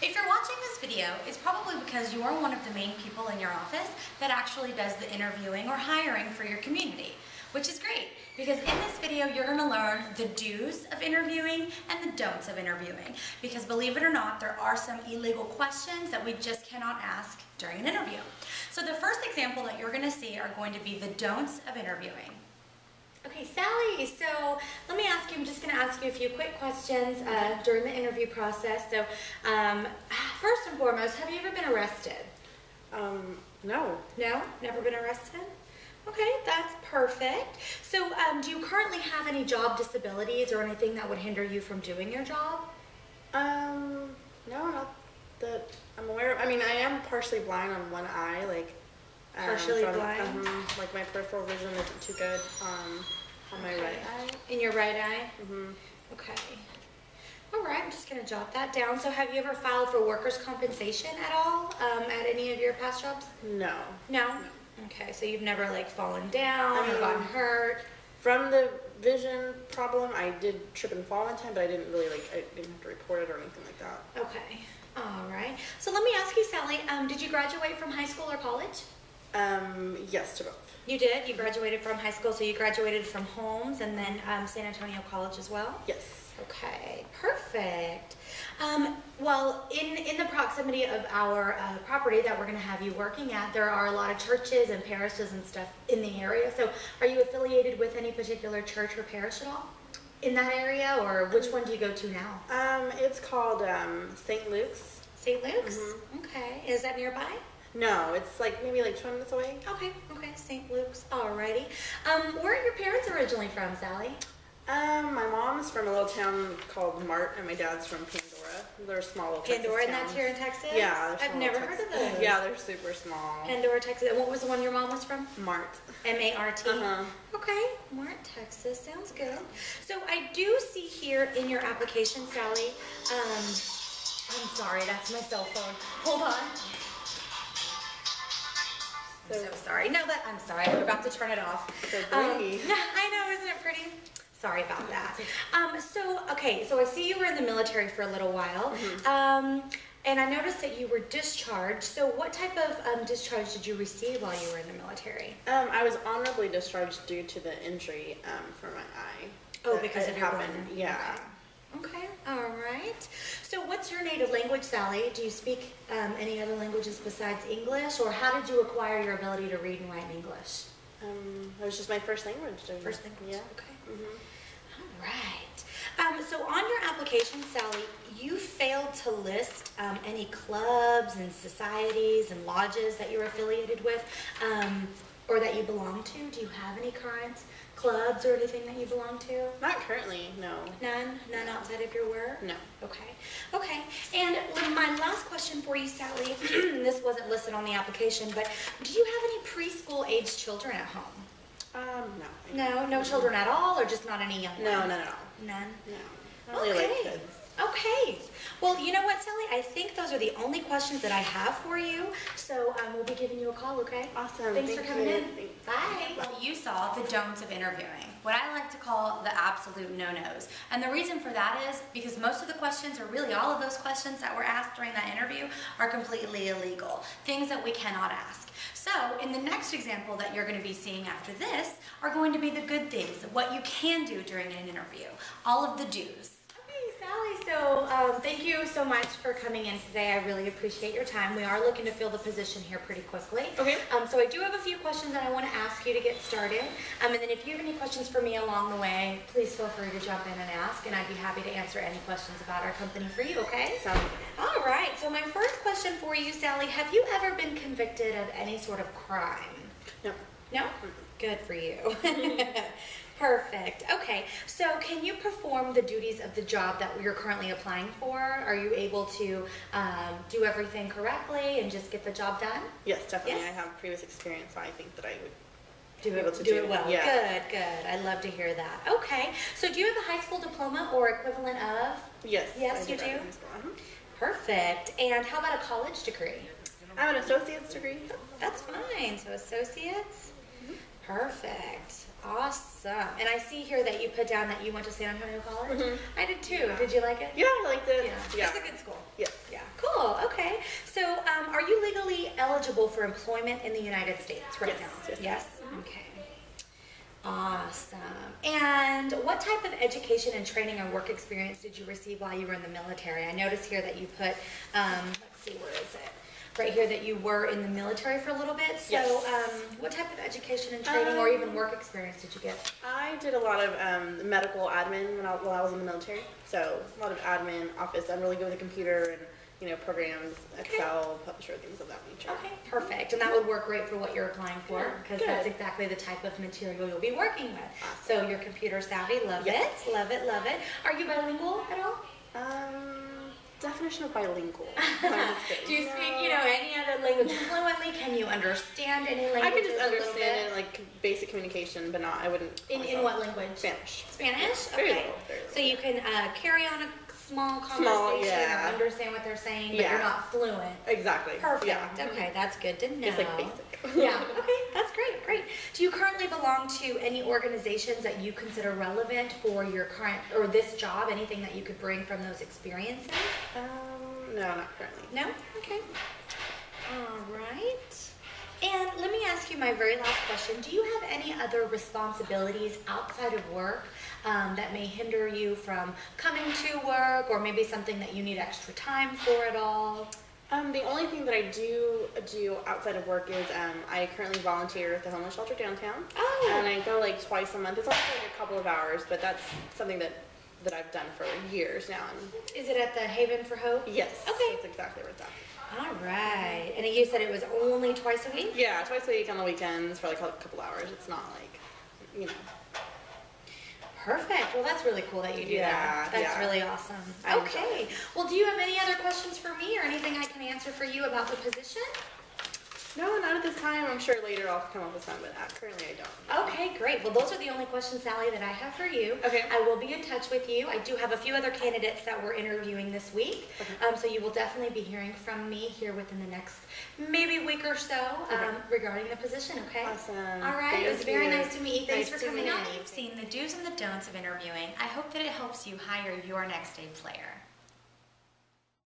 If you're watching this video, it's probably because you are one of the main people in your office that actually does the interviewing or hiring for your community, which is great because in this video you're going to learn the do's of interviewing and the don'ts of interviewing, because believe it or not, there are some illegal questions that we just cannot ask during an interview. So the first example that you're going to see are going to be the don'ts of interviewing. Okay, Sally, so let me ask you, I'm just going to ask you a few quick questions during the interview process. So first and foremost, have you ever been arrested? No. No? Never been arrested? Okay, that's perfect. So do you currently have any job disabilities or anything that would hinder you from doing your job? No, not that I'm aware of. I mean, I am partially blind on one eye, like partially blind? Like my peripheral vision isn't too good on my right eye. In your right eye? Mm-hmm. Okay. All right, I'm just going to jot that down. So have you ever filed for workers' compensation at all at any of your past jobs? No. No? Okay, so you've never like fallen down or gotten hurt? From the vision problem, I did trip and fall one time, but I didn't really I didn't have to report it or anything like that. Okay. All right. So let me ask you, Sally, did you graduate from high school or college? Yes, to both. You did? You graduated from high school, so you graduated from Holmes and then San Antonio College as well? Yes. Okay, perfect. Well, in the proximity of our property that we're going to have you working at, there are a lot of churches and parishes and stuff in the area. So are you affiliated with any particular church or parish at all in that area, or which one do you go to now? It's called St. Luke's. St. Luke's? Mm-hmm. Okay. Is that nearby? No, it's maybe 20 minutes away. Okay, St. Luke's. Alrighty. Where are your parents originally from, Sally? My mom's from a little town called Mart, and my dad's from Pandora. They're small little Pandora, Texas and that's towns. here in Texas? Yeah, I've never heard of those. Yeah, they're super small. Pandora, Texas. And what was the one your mom was from? Mart. M-A-R-T? Okay, Mart, Texas. Sounds good. So I do see here in your application, Sally, I'm sorry, that's my cell phone. Hold on. I'm so sorry. No, I'm sorry. I forgot to turn it off. So pretty. I know, isn't it pretty? Sorry about that. So I see you were in the military for a little while, and I noticed that you were discharged. So what type of discharge did you receive while you were in the military? I was honorably discharged due to the injury for my eye. Oh, because of your blind. Yeah. Okay, all right. So what's your native language, Sally? Do you speak any other languages besides English, or how did you acquire your ability to read and write in English? It was just my first language. First language, yeah. Okay. All right. So on your application, Sally, you failed to list any clubs and societies and lodges that you're affiliated with or that you belong to. Do you have any current clubs or anything that you belong to? Not currently, no. None? None outside of your work? No. Okay. Okay. And my last question for you, Sally, this wasn't listed on the application, but do you have any preschool-aged children at home? No. No children at all, or just not any young ones? No, none at all. None? No. I only like kids. Okay. Well, you know what, Sally? I think those are the only questions that I have for you. So we'll be giving you a call, okay? Awesome. Thanks for coming in. Thanks. Bye. Well, you saw the don'ts of interviewing, what I like to call the absolute no-nos. And the reason for that is because most of the questions, or really all of those questions that were asked during that interview, are completely illegal. Things that we cannot ask. So in the next example that you're going to be seeing after this are going to be the good things, what you can do during an interview, all of the do's. Sally, so thank you so much for coming in today. I really appreciate your time. We are looking to fill the position here pretty quickly. Okay. So I do have a few questions that I want to ask you to get started. And then if you have any questions for me along the way, please feel free to jump in and ask, and I'd be happy to answer any questions about our company for you, okay? Sounds good. All right. So my first question for you, Sally, have you ever been convicted of any sort of crime? No. No? Good for you. Perfect. Okay, so can you perform the duties of the job that you're currently applying for? Are you able to do everything correctly and just get the job done? Yes, definitely. Yes? I have previous experience, so I think that I would do it well. Yeah. Good. I love to hear that. Okay, so do you have a high school diploma or equivalent of? Yes. Yes, you do? Perfect. And how about a college degree? I have an associate's degree. That's fine. So associates? Perfect. Awesome. And I see here that you put down that you went to San Antonio College. I did too. Did you like it? Yeah, I liked it. Yeah. It's a good school. Yes. Yeah. Cool. eligible for employment in the United States right Yes, now? yes. Yes? Okay. Awesome. And what type of education and training or work experience did you receive while you were in the military? I notice here that you put, let's see, where is it? Right here that you were in the military for a little bit. So Yes. what type of education and training or even work experience did you get? I did a lot of medical admin while I was in the military. So a lot of admin, office. I'm really good with the computer and programs, Excel, Publisher, things of that nature. Okay, perfect. And that would work great for what you're applying for because that's exactly the type of material you'll be working with. Awesome. So you're computer savvy, love Yes. it, love it, love it. Are you bilingual at all? Definition of bilingual. Do you speak, any other language fluently? Can you understand any language? I can just understand it, like basic communication, but not. I wouldn't. In what language? Spanish. Spanish? Very Okay. little, very little. So you can carry on a small conversation yeah. or understand what they're saying, but Yeah. you're not fluent. Exactly. Perfect. Yeah. Okay, that's good to know. It's like basic. Yeah. Okay, that's great. Great. Do you currently belong to any organizations that you consider relevant for your current or this job? Anything that you could bring from those experiences? No, not currently. No? Okay. All right. And let me ask you my very last question. Do you have any other responsibilities outside of work that may hinder you from coming to work, or maybe something that you need extra time for at all? The only thing that I do outside of work is I currently volunteer at the homeless shelter downtown. Oh. And I go like twice a month. It's only like a couple of hours, but that's something that I've done for years now. And Is it at the Haven for Hope? yes. Okay. That's exactly where it's at. All right. And you said it was only twice a week? Yeah, twice a week on the weekends for like a couple hours. It's not like, Perfect. Well, that's really cool that you do that. Yeah, That's yeah. really awesome. I enjoy Okay. it. Well, do you have any other questions for me or anything I can answer for you about the position? No, not at this time. I'm sure later I'll come up with some, but currently I don't. Okay, great. Well, those are the only questions, Sally, that I have for you. Okay. I will be in touch with you. I do have a few other candidates that we're interviewing this week. Okay. So you will definitely be hearing from me here within the next maybe week or so regarding the position, okay? Awesome. All right. It was Thank very you. nice to meet you. Thanks Nice for to coming meet in. you. Now you've seen the do's and the don'ts of interviewing. I hope that it helps you hire your next day player.